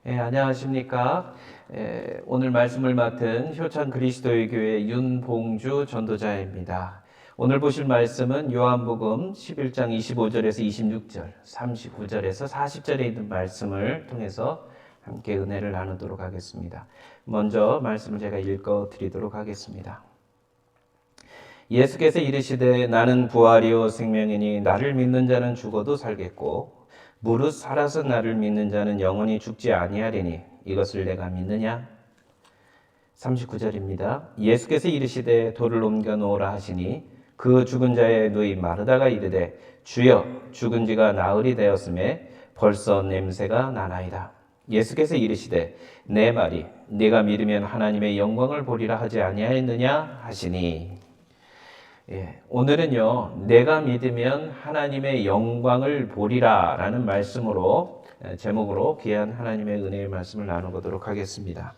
안녕하십니까. 오늘 말씀을 맡은 효창 그리스도의 교회 윤봉주 전도자입니다. 오늘 보실 말씀은 요한복음 11장 25절에서 26절, 39절에서 40절에 있는 말씀을 통해서 함께 은혜를 나누도록 하겠습니다. 먼저 말씀을 제가 읽어 드리도록 하겠습니다. 예수께서 이르시되 나는 부활이요 생명이니 나를 믿는 자는 죽어도 살겠고 무릇 살아서 나를 믿는 자는 영원히 죽지 아니하리니 이것을 내가 믿느냐? 39절입니다. 예수께서 이르시되 돌을 옮겨 놓으라 하시니 그 죽은 자의 누이 마르다가 이르되 주여 죽은 지가 나흘이 되었음에 벌써 냄새가 나나이다. 예수께서 이르시되 내 말이 네가 믿으면 하나님의 영광을 보리라 하지 아니하였느냐 하시니 오늘은요, 내가 믿으면 하나님의 영광을 보리라 라는 말씀으로, 제목으로 귀한 하나님의 은혜의 말씀을 나누도록 하겠습니다.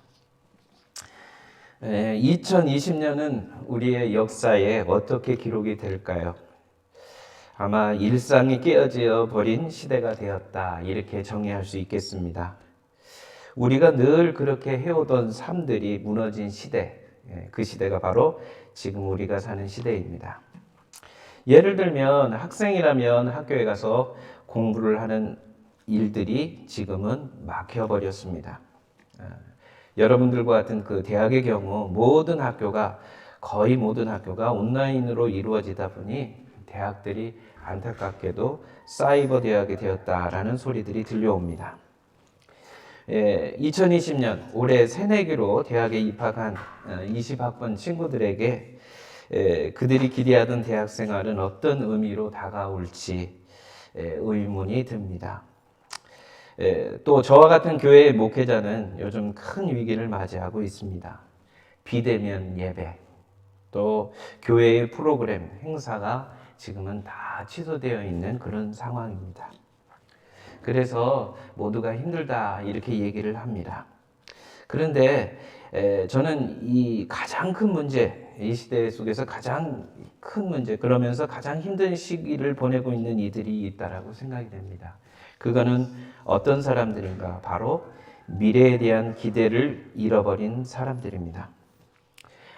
2020년은 우리의 역사에 어떻게 기록이 될까요? 아마 일상이 깨어져 버린 시대가 되었다, 이렇게 정의할 수 있겠습니다. 우리가 늘 그렇게 해오던 삶들이 무너진 시대, 그 시대가 바로 지금 우리가 사는 시대입니다. 예를 들면 학생이라면 학교에 가서 공부를 하는 일들이 지금은 막혀버렸습니다. 여러분들과 같은 그 대학의 경우 거의 모든 학교가 온라인으로 이루어지다 보니 대학들이 안타깝게도 사이버 대학이 되었다라는 소리들이 들려옵니다. 2020년 올해 새내기로 대학에 입학한 20학번 친구들에게 그들이 기대하던 대학 생활은 어떤 의미로 다가올지 의문이 듭니다. 또 저와 같은 교회의 목회자는 요즘 큰 위기를 맞이하고 있습니다. 비대면 예배, 또 교회의 프로그램, 행사가 지금은 다 취소되어 있는 그런 상황입니다. 그래서 모두가 힘들다 이렇게 얘기를 합니다. 그런데 저는 이 가장 큰 문제, 이 시대 속에서 가장 큰 문제, 그러면서 가장 힘든 시기를 보내고 있는 이들이 있다라고 생각이 됩니다. 그거는 어떤 사람들인가? 바로 미래에 대한 기대를 잃어버린 사람들입니다.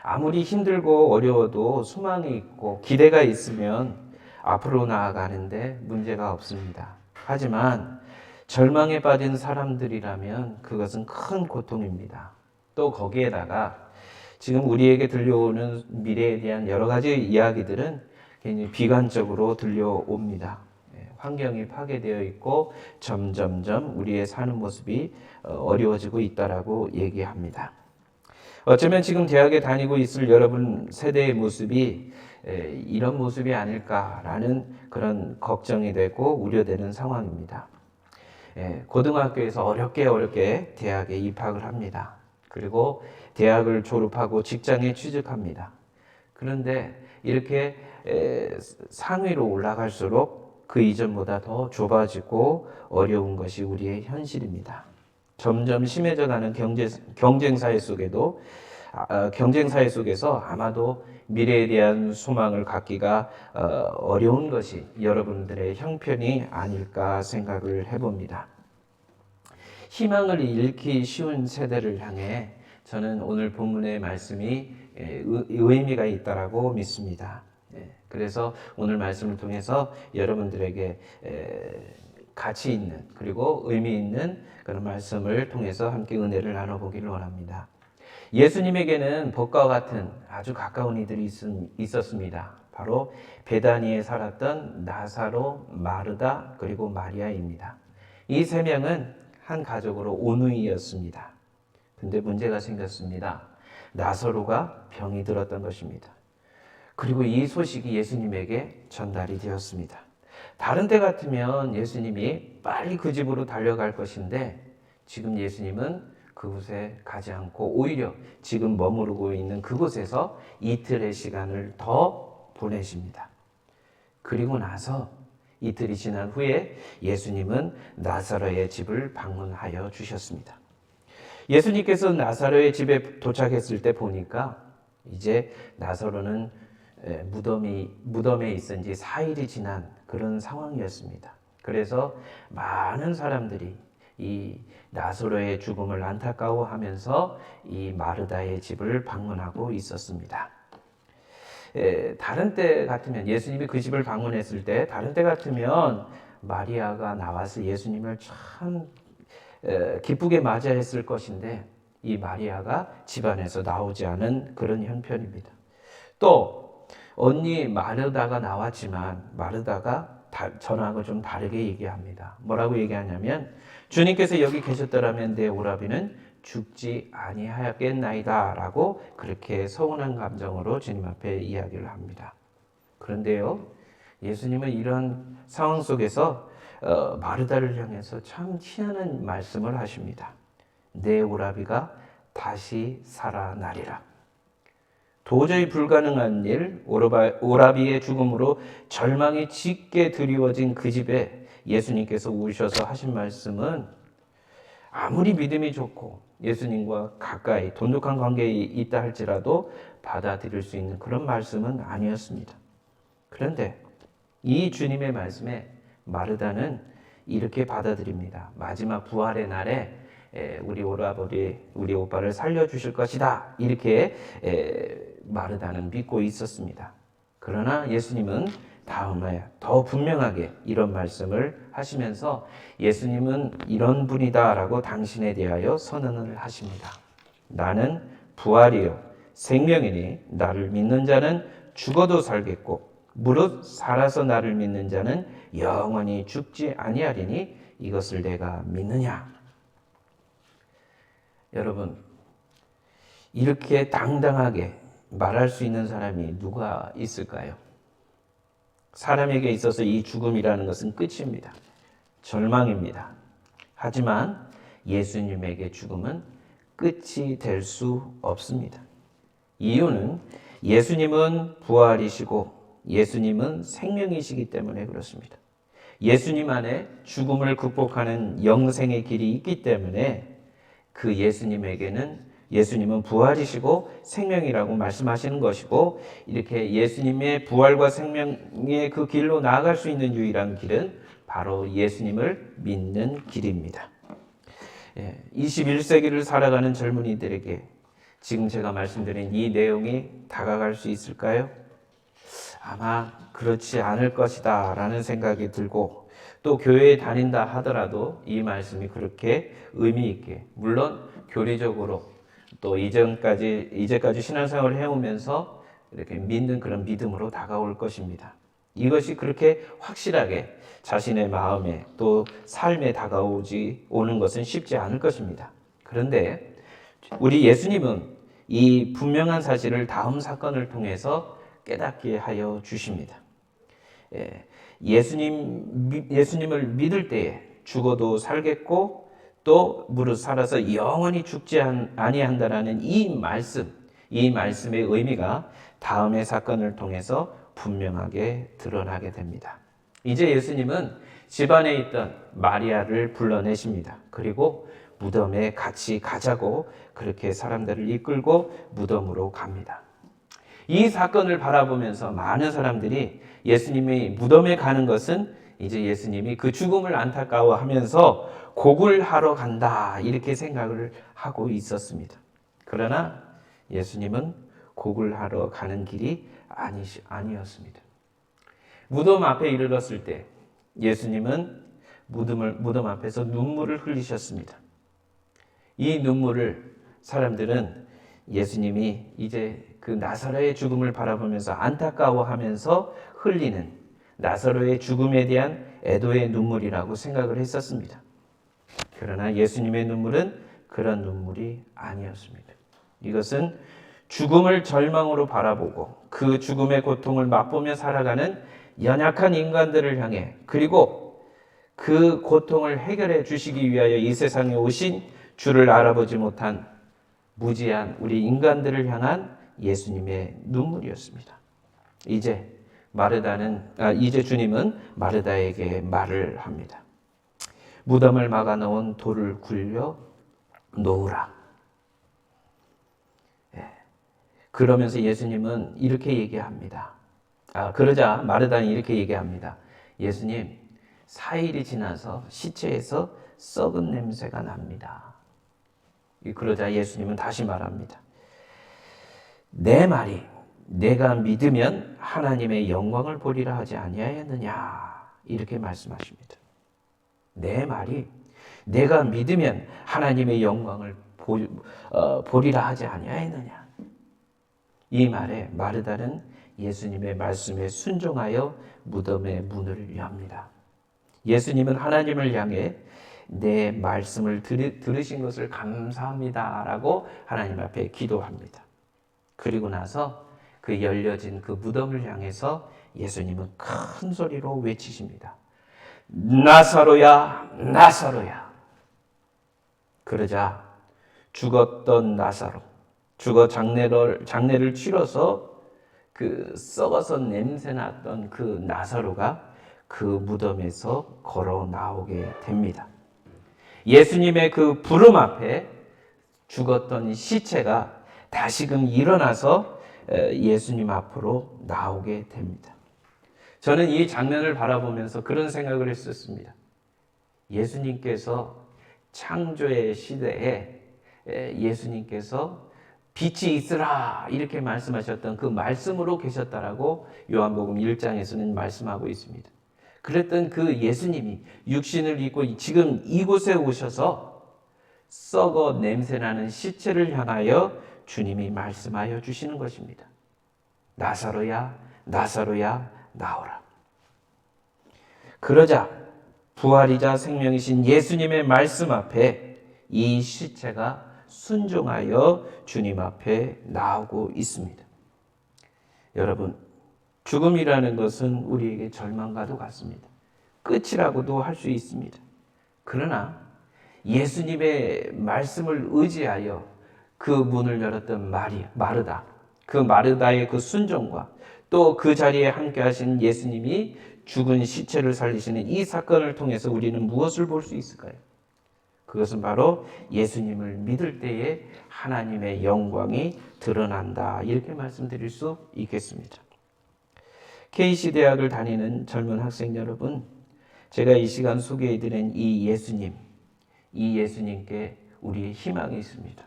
아무리 힘들고 어려워도 소망이 있고 기대가 있으면 앞으로 나아가는데 문제가 없습니다. 하지만 절망에 빠진 사람들이라면 그것은 큰 고통입니다. 또 거기에다가 지금 우리에게 들려오는 미래에 대한 여러 가지 이야기들은 굉장히 비관적으로 들려옵니다. 환경이 파괴되어 있고 점점점 우리의 사는 모습이 어려워지고 있다라고 얘기합니다. 어쩌면 지금 대학에 다니고 있을 여러분 세대의 모습이 이런 모습이 아닐까라는 그런 걱정이 되고 우려되는 상황입니다. 고등학교에서 어렵게 대학에 입학을 합니다. 그리고 대학을 졸업하고 직장에 취직합니다. 그런데 이렇게 상위로 올라갈수록 그 이전보다 더 좁아지고 어려운 것이 우리의 현실입니다. 점점 심해져가는 경쟁사회 속에서 아마도 미래에 대한 소망을 갖기가 어려운 것이 여러분들의 형편이 아닐까 생각을 해봅니다. 희망을 잃기 쉬운 세대를 향해 저는 오늘 본문의 말씀이 의미가 있다라고 믿습니다. 그래서 오늘 말씀을 통해서 여러분들에게 가치 있는 그리고 의미 있는 그런 말씀을 통해서 함께 은혜를 나눠보기를 원합니다. 예수님에게는 복과 같은 아주 가까운 이들이 있었습니다. 바로 베다니에 살았던 나사로, 마르다 그리고 마리아입니다. 이 세 명은 한 가족으로 온누이였습니다. 근데 문제가 생겼습니다. 나사로가 병이 들었던 것입니다. 그리고 이 소식이 예수님에게 전달이 되었습니다. 다른 때 같으면 예수님이 빨리 그 집으로 달려갈 것인데 지금 예수님은 그곳에 가지 않고 오히려 지금 머무르고 있는 그곳에서 이틀의 시간을 더 보내십니다. 그리고 나서 이틀이 지난 후에 예수님은 나사로의 집을 방문하여 주셨습니다. 예수님께서 나사로의 집에 도착했을 때 보니까 이제 나사로는 무덤에 있은 지 4일이 지난 그런 상황이었습니다. 그래서 많은 사람들이 이 나사로의 죽음을 안타까워하면서 이 마르다의 집을 방문하고 있었습니다. 다른 때 같으면 예수님이 그 집을 방문했을 때 다른 때 같으면 마리아가 나와서 예수님을 참 기쁘게 맞이했을 것인데 이 마리아가 집안에서 나오지 않은 그런 형편입니다. 또 언니 마르다가 나왔지만 마르다가 전하고 좀 다르게 얘기합니다. 뭐라고 얘기하냐면 주님께서 여기 계셨더라면 내 오라비는 죽지 아니하였겠나이다 라고 그렇게 서운한 감정으로 주님 앞에 이야기를 합니다. 그런데요, 예수님은 이런 상황 속에서 마르다를 향해서 참 희한한 말씀을 하십니다. 내 오라비가 다시 살아나리라. 도저히 불가능한 일, 오라비의 죽음으로 절망이 짙게 드리워진 그 집에 예수님께서 오셔서 하신 말씀은 아무리 믿음이 좋고 예수님과 가까이 돈독한 관계에 있다 할지라도 받아들일 수 있는 그런 말씀은 아니었습니다. 그런데 이 주님의 말씀에 마르다는 이렇게 받아들입니다. 마지막 부활의 날에 우리 오빠를 살려주실 것이다. 이렇게 마르다는 믿고 있었습니다. 그러나 예수님은 다음에 더 분명하게 이런 말씀을 하시면서 예수님은 이런 분이다라고 당신에 대하여 선언을 하십니다. 나는 부활이요 생명이니 나를 믿는 자는 죽어도 살겠고 무릇 살아서 나를 믿는 자는 영원히 죽지 아니하리니 이것을 내가 믿느냐. 여러분, 이렇게 당당하게 말할 수 있는 사람이 누가 있을까요? 사람에게 있어서 이 죽음이라는 것은 끝입니다. 절망입니다. 하지만 예수님에게 죽음은 끝이 될 수 없습니다. 이유는 예수님은 부활이시고 예수님은 생명이시기 때문에 그렇습니다. 예수님 안에 죽음을 극복하는 영생의 길이 있기 때문에 그 예수님은 부활이시고 생명이라고 말씀하시는 것이고 이렇게 예수님의 부활과 생명의 그 길로 나아갈 수 있는 유일한 길은 바로 예수님을 믿는 길입니다. 21세기를 살아가는 젊은이들에게 지금 제가 말씀드린 이 내용이 다가갈 수 있을까요? 아마 그렇지 않을 것이다 라는 생각이 들고 또 교회에 다닌다 하더라도 이 말씀이 그렇게 의미 있게 물론 교리적으로 또 이제까지 신앙생활을 해오면서 이렇게 믿는 그런 믿음으로 다가올 것입니다. 이것이 그렇게 확실하게 자신의 마음에 또 삶에 오는 것은 쉽지 않을 것입니다. 그런데 우리 예수님은 이 분명한 사실을 다음 사건을 통해서 깨닫게 하여 주십니다. 예수님을 믿을 때에 죽어도 살겠고 또 무릇 살아서 영원히 죽지 아니한다라는 이 말씀의 의미가 다음의 사건을 통해서 분명하게 드러나게 됩니다. 이제 예수님은 집안에 있던 마리아를 불러내십니다. 그리고 무덤에 같이 가자고 그렇게 사람들을 이끌고 무덤으로 갑니다. 이 사건을 바라보면서 많은 사람들이 예수님이 무덤에 가는 것은 이제 예수님이 그 죽음을 안타까워하면서 곡을 하러 간다 이렇게 생각을 하고 있었습니다. 그러나 예수님은 곡을 하러 가는 길이 아니었습니다. 무덤 앞에 이르렀을 때 예수님은 무덤 앞에서 눈물을 흘리셨습니다. 이 눈물을 사람들은 예수님이 이제 그 나사로의 죽음을 바라보면서 안타까워하면서 흘리는 나사로의 죽음에 대한 애도의 눈물이라고 생각을 했었습니다. 그러나 예수님의 눈물은 그런 눈물이 아니었습니다. 이것은 죽음을 절망으로 바라보고 그 죽음의 고통을 맛보며 살아가는 연약한 인간들을 향해 그리고 그 고통을 해결해 주시기 위하여 이 세상에 오신 주를 알아보지 못한 무지한 우리 인간들을 향한 예수님의 눈물이었습니다. 이제 주님은 마르다에게 말을 합니다. 무덤을 막아놓은 돌을 굴려 놓으라. 그러면서 예수님은 이렇게 얘기합니다. 그러자 마르다는 이렇게 얘기합니다. 예수님, 4일이 지나서 시체에서 썩은 냄새가 납니다. 그러자 예수님은 다시 말합니다. 내 말이 내가 믿으면 하나님의 영광을 보리라 하지 아니하였느냐, 이렇게 말씀하십니다. 내 말이 내가 믿으면 하나님의 영광을 보리라 하지 아니하였느냐. 이 말에 마르다는 예수님의 말씀에 순종하여 무덤의 문을 엽니다. 예수님은 하나님을 향해 내 말씀을 들으신 것을 감사합니다라고 하나님 앞에 기도합니다. 그리고 나서 그 열려진 그 무덤을 향해서 예수님은 큰 소리로 외치십니다. 나사로야, 나사로야. 그러자 죽었던 나사로, 죽어 장례를 치러서 그 썩어서 냄새 났던 그 나사로가 그 무덤에서 걸어 나오게 됩니다. 예수님의 그 부름 앞에 죽었던 시체가 다시금 일어나서 예수님 앞으로 나오게 됩니다. 저는 이 장면을 바라보면서 그런 생각을 했었습니다. 예수님께서 창조의 시대에 예수님께서 빛이 있으라 이렇게 말씀하셨던 그 말씀으로 계셨다라고 요한복음 1장에서는 말씀하고 있습니다. 그랬던 그 예수님이 육신을 입고 지금 이곳에 오셔서 썩어 냄새나는 시체를 향하여 주님이 말씀하여 주시는 것입니다. 나사로야, 나사로야, 나오라. 그러자 부활이자 생명이신 예수님의 말씀 앞에 이 시체가 순종하여 주님 앞에 나오고 있습니다. 여러분, 죽음이라는 것은 우리에게 절망과도 같습니다. 끝이라고도 할 수 있습니다. 그러나 예수님의 말씀을 의지하여 그 문을 열었던 마르다, 그 마르다의 그 순종과 또 그 자리에 함께 하신 예수님이 죽은 시체를 살리시는 이 사건을 통해서 우리는 무엇을 볼 수 있을까요? 그것은 바로 예수님을 믿을 때에 하나님의 영광이 드러난다, 이렇게 말씀드릴 수 있겠습니다. KC대학을 다니는 젊은 학생 여러분, 제가 이 시간 소개해드린 이 예수님께 우리의 희망이 있습니다.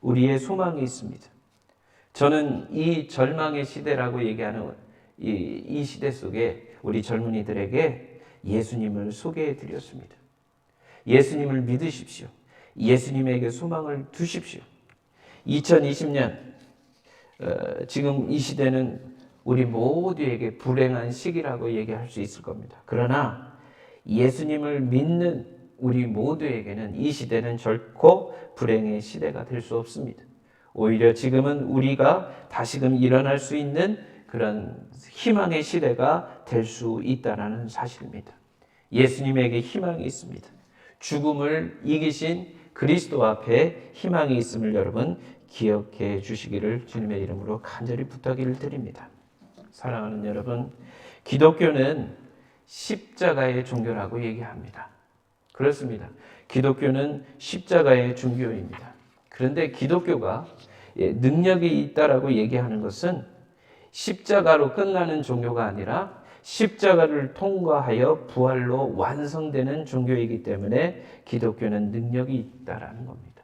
우리의 소망이 있습니다. 저는 이 절망의 시대라고 얘기하는 이 시대 속에 우리 젊은이들에게 예수님을 소개해 드렸습니다. 예수님을 믿으십시오. 예수님에게 소망을 두십시오. 2020년 지금 이 시대는 우리 모두에게 불행한 시기라고 얘기할 수 있을 겁니다. 그러나 예수님을 믿는 우리 모두에게는 이 시대는 결코 불행의 시대가 될 수 없습니다. 오히려 지금은 우리가 다시금 일어날 수 있는 그런 희망의 시대가 될 수 있다는 사실입니다. 예수님에게 희망이 있습니다. 죽음을 이기신 그리스도 앞에 희망이 있음을 여러분 기억해 주시기를 주님의 이름으로 간절히 부탁을 드립니다. 사랑하는 여러분, 기독교는 십자가의 종교라고 얘기합니다. 그렇습니다. 기독교는 십자가의 종교입니다. 그런데 기독교가 능력이 있다라고 얘기하는 것은 십자가로 끝나는 종교가 아니라 십자가를 통과하여 부활로 완성되는 종교이기 때문에 기독교는 능력이 있다라는 겁니다.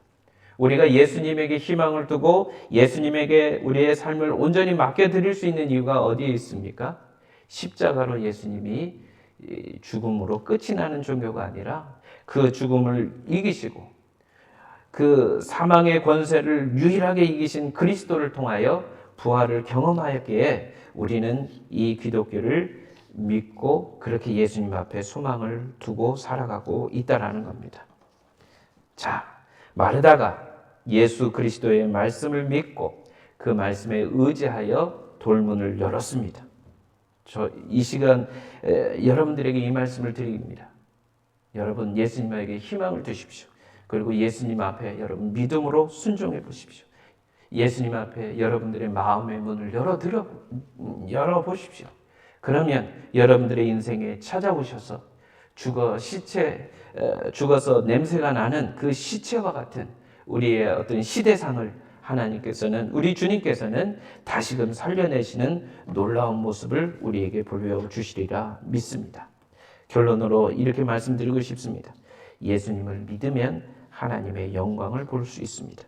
우리가 예수님에게 희망을 두고 예수님에게 우리의 삶을 온전히 맡겨드릴 수 있는 이유가 어디에 있습니까? 십자가로 예수님이 죽음으로 끝이 나는 종교가 아니라 그 죽음을 이기시고 그 사망의 권세를 유일하게 이기신 그리스도를 통하여 부활을 경험하였기에 우리는 이 기독교를 믿고 그렇게 예수님 앞에 소망을 두고 살아가고 있다라는 겁니다. 자, 마르다가 예수 그리스도의 말씀을 믿고 그 말씀에 의지하여 돌문을 열었습니다. 이 시간 여러분들에게 이 말씀을 드립니다. 여러분, 예수님에게 희망을 두십시오. 그리고 예수님 앞에 여러분 믿음으로 순종해 보십시오. 예수님 앞에 여러분들의 마음의 문을 열어보십시오. 그러면 여러분들의 인생에 찾아오셔서 죽어서 냄새가 나는 그 시체와 같은 우리의 어떤 시대상을 하나님께서는, 우리 주님께서는 다시금 살려내시는 놀라운 모습을 우리에게 보여주시리라 믿습니다. 결론으로 이렇게 말씀드리고 싶습니다. 예수님을 믿으면 하나님의 영광을 볼 수 있습니다.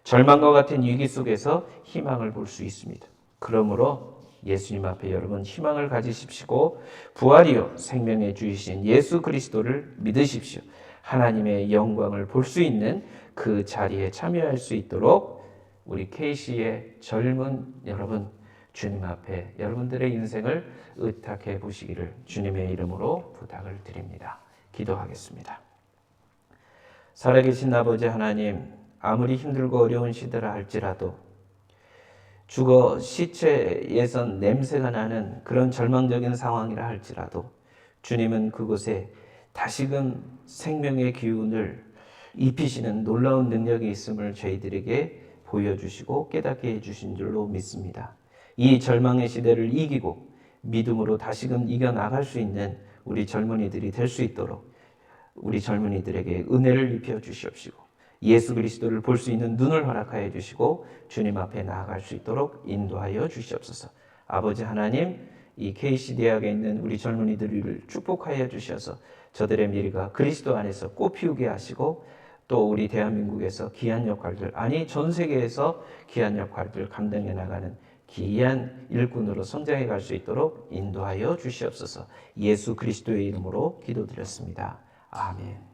절망과 같은 위기 속에서 희망을 볼 수 있습니다. 그러므로 예수님 앞에 여러분 희망을 가지십시오. 부활이요 생명의 주이신 예수 그리스도를 믿으십시오. 하나님의 영광을 볼 수 있는 그 자리에 참여할 수 있도록 우리 KC의 젊은 여러분, 주님 앞에 여러분들의 인생을 의탁해 보시기를 주님의 이름으로 부탁을 드립니다. 기도하겠습니다. 살아계신 아버지 하나님, 아무리 힘들고 어려운 시대라 할지라도 죽어 시체에선 냄새가 나는 그런 절망적인 상황이라 할지라도 주님은 그곳에 다시금 생명의 기운을 입히시는 놀라운 능력이 있음을 저희들에게 보여주시고 깨닫게 해주신 줄로 믿습니다. 이 절망의 시대를 이기고 믿음으로 다시금 이겨나갈 수 있는 우리 젊은이들이 될 수 있도록 우리 젊은이들에게 은혜를 입혀 주시옵시고 예수 그리스도를 볼 수 있는 눈을 허락하여 주시고 주님 앞에 나아갈 수 있도록 인도하여 주시옵소서. 아버지 하나님, 이 KC대학에 있는 우리 젊은이들을 축복하여 주셔서 저들의 미래가 그리스도 안에서 꽃피우게 하시고 또 우리 대한민국에서 귀한 역할들, 아니 전 세계에서 귀한 역할들 감당해 나가는 귀한 일꾼으로 성장해 갈 수 있도록 인도하여 주시옵소서. 예수 그리스도의 이름으로 기도드렸습니다. 아멘.